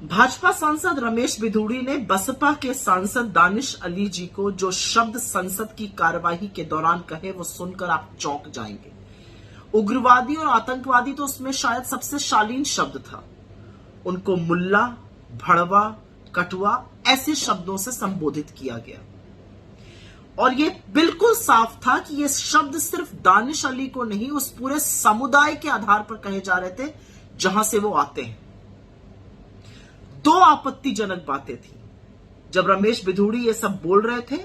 भाजपा सांसद रमेश बिधूड़ी ने बसपा के सांसद दानिश अली जी को जो शब्द संसद की कार्यवाही के दौरान कहे वो सुनकर आप चौंक जाएंगे। उग्रवादी और आतंकवादी तो उसमें शायद सबसे शालीन शब्द था। उनको मुल्ला, भड़वा, कटुआ ऐसे शब्दों से संबोधित किया गया और ये बिल्कुल साफ था कि ये शब्द सिर्फ दानिश अली को नहीं, उस पूरे समुदाय के आधार पर कहे जा रहे थे जहां से वो आते हैं। दो आपत्तिजनक बातें थी। जब रमेश बिधूड़ी ये सब बोल रहे थे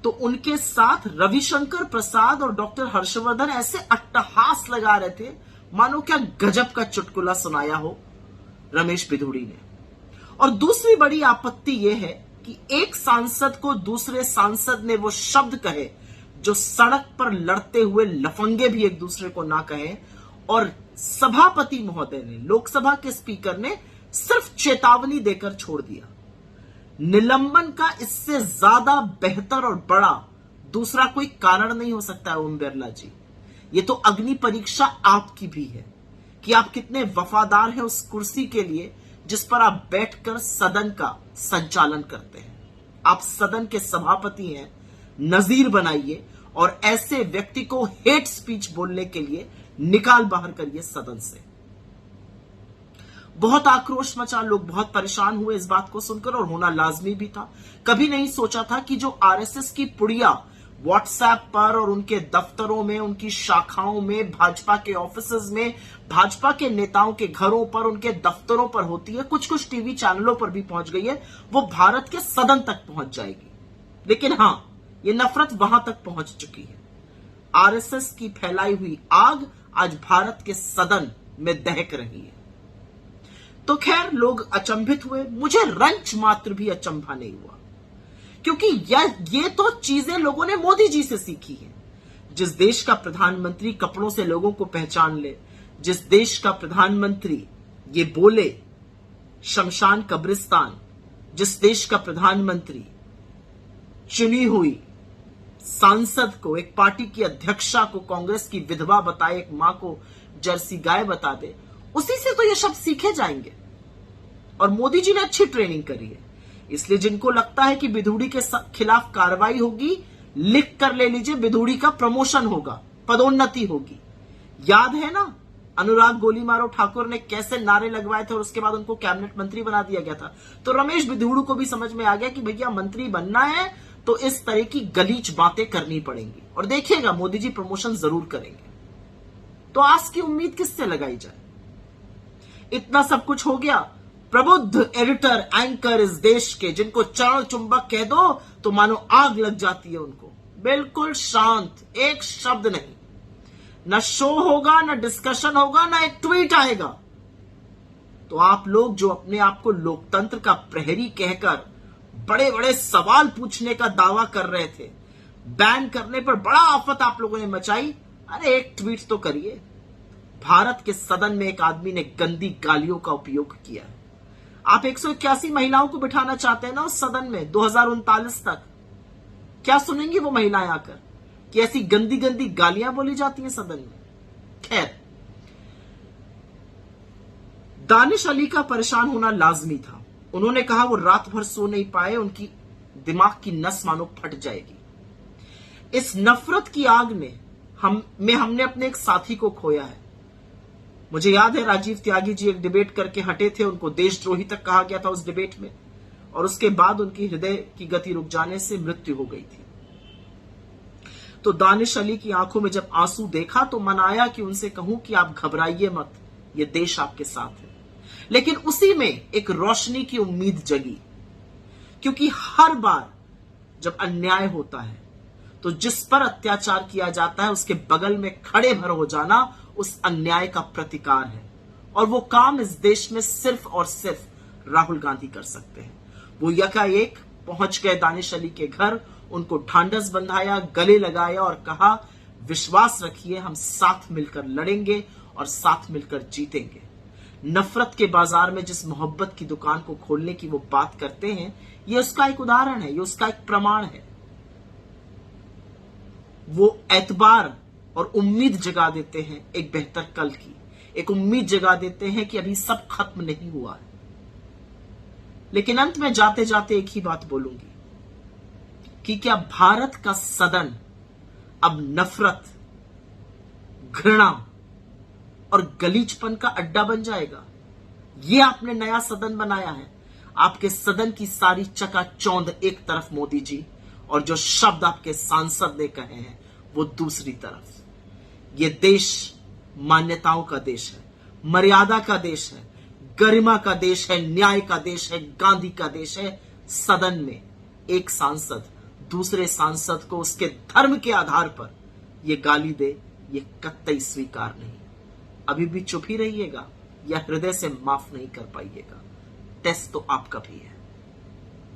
तो उनके साथ रविशंकर प्रसाद और डॉक्टर हर्षवर्धन ऐसे अट्टहास लगा रहे थे मानो क्या गजब का चुटकुला सुनाया हो रमेश बिधूड़ी ने। और दूसरी बड़ी आपत्ति यह है कि एक सांसद को दूसरे सांसद ने वो शब्द कहे जो सड़क पर लड़ते हुए लफंगे भी एक दूसरे को ना कहे, और सभापति महोदय ने, लोकसभा के स्पीकर ने सिर्फ चेतावनी देकर छोड़ दिया। निलंबन का इससे ज्यादा बेहतर और बड़ा दूसरा कोई कारण नहीं हो सकता है ओम बिरला जी। ये तो अग्नि परीक्षा आपकी भी है कि आप कितने वफादार हैं उस कुर्सी के लिए जिस पर आप बैठकर सदन का संचालन करते हैं। आप सदन के सभापति हैं, नजीर बनाइए और ऐसे व्यक्ति को हेट स्पीच बोलने के लिए निकाल बाहर करिए सदन से। बहुत आक्रोश मचा, लोग बहुत परेशान हुए इस बात को सुनकर और होना लाजमी भी था। कभी नहीं सोचा था कि जो आरएसएस की पुड़िया व्हाट्सएप पर और उनके दफ्तरों में, उनकी शाखाओं में, भाजपा के ऑफिसेज में, भाजपा के नेताओं के घरों पर, उनके दफ्तरों पर होती है, कुछ कुछ टीवी चैनलों पर भी पहुंच गई है, वो भारत के सदन तक पहुंच जाएगी। लेकिन हां, ये नफरत वहां तक पहुंच चुकी है। आरएसएस की फैलाई हुई आग आज भारत के सदन में दहक रही है। तो खैर, लोग अचंभित हुए। मुझे रंच मात्र भी अचंभा नहीं हुआ, क्योंकि ये तो चीजें लोगों ने मोदी जी से सीखी है। जिस देश का प्रधानमंत्री कपड़ों से लोगों को पहचान ले, जिस देश का प्रधानमंत्री ये बोले शमशान कब्रिस्तान, जिस देश का प्रधानमंत्री चुनी हुई सांसद को, एक पार्टी की अध्यक्षा को कांग्रेस की विधवा बताए, एक मां को जर्सी गाय बता दे, उसी से तो ये शब्द सीखे जाएंगे। और मोदी जी ने अच्छी ट्रेनिंग करी है। इसलिए जिनको लगता है कि बिधूड़ी के खिलाफ कार्रवाई होगी, लिख कर ले लीजिए, बिधूड़ी का प्रमोशन होगा, पदोन्नति होगी। याद है ना अनुराग गोली मारो ठाकुर ने कैसे नारे लगवाए थे और उसके बाद उनको कैबिनेट मंत्री बना दिया गया था। तो रमेश बिधूड़ी को भी समझ में आ गया कि भैया मंत्री बनना है तो इस तरह की गलीच बातें करनी पड़ेंगी, और देखिएगा मोदी जी प्रमोशन जरूर करेंगे। तो आज की उम्मीद किससे लगाई जाए? इतना सब कुछ हो गया, प्रबुद्ध एडिटर एंकर इस देश के, जिनको चरण चुंबक कह दो तो मानो आग लग जाती है उनको, बिल्कुल शांत, एक शब्द नहीं, न शो होगा, न डिस्कशन होगा, न एक ट्वीट आएगा। तो आप लोग जो अपने आप को लोकतंत्र का प्रहरी कहकर बड़े बड़े सवाल पूछने का दावा कर रहे थे, बैन करने पर बड़ा आफत आप लोगों ने मचाई, अरे एक ट्वीट तो करिए। भारत के सदन में एक आदमी ने गंदी गालियों का उपयोग किया है। आप 181 महिलाओं को बिठाना चाहते हैं ना उस सदन में 2039 तक। क्या सुनेंगी वो महिलाएं आकर कि ऐसी गंदी गंदी गालियां बोली जाती हैं सदन में? खैर, दानिश अली का परेशान होना लाजमी था। उन्होंने कहा वो रात भर सो नहीं पाए, उनकी दिमाग की नस मानो फट जाएगी। इस नफरत की आग में हमने अपने एक साथी को खोया है। मुझे याद है राजीव त्यागी जी एक डिबेट करके हटे थे, उनको देशद्रोही तक कहा गया था उस डिबेट में, और उसके बाद उनकी हृदय की गति रुक जाने से मृत्यु हो गई थी। तो दानिश अली की आंखों में जब आंसू देखा तो मन आया कि उनसे कहूं कि आप घबराइए मत, ये देश आपके साथ है। लेकिन उसी में एक रोशनी की उम्मीद जगी, क्योंकि हर बार जब अन्याय होता है तो जिस पर अत्याचार किया जाता है उसके बगल में खड़े भर हो जाना उस अन्याय का प्रतिकार है, और वो काम इस देश में सिर्फ और सिर्फ राहुल गांधी कर सकते हैं। वो यकाएक पहुंच गए दानिश अली के घर, उनको ढांढस बंधाया, गले लगाया और कहा विश्वास रखिए, हम साथ मिलकर लड़ेंगे और साथ मिलकर जीतेंगे। नफरत के बाजार में जिस मोहब्बत की दुकान को खोलने की वो बात करते हैं, ये उसका एक उदाहरण है, ये उसका एक प्रमाण है। वो एतबार और उम्मीद जगा देते हैं एक बेहतर कल की, एक उम्मीद जगा देते हैं कि अभी सब खत्म नहीं हुआ है। लेकिन अंत में जाते जाते एक ही बात बोलूंगी कि क्या भारत का सदन अब नफरत, घृणा और गलीचपन का अड्डा बन जाएगा? ये आपने नया सदन बनाया है। आपके सदन की सारी चकाचौंध एक तरफ मोदी जी, और जो शब्द आपके सांसद ने कहे हैं वो दूसरी तरफ। ये देश मान्यताओं का देश है, मर्यादा का देश है, गरिमा का देश है, न्याय का देश है, गांधी का देश है। सदन में एक सांसद दूसरे सांसद को उसके धर्म के आधार पर ये गाली दे, ये कतई स्वीकार नहीं। अभी भी चुप ही रहिएगा या हृदय से माफ नहीं कर पाइएगा? टेस्ट तो आपका भी है।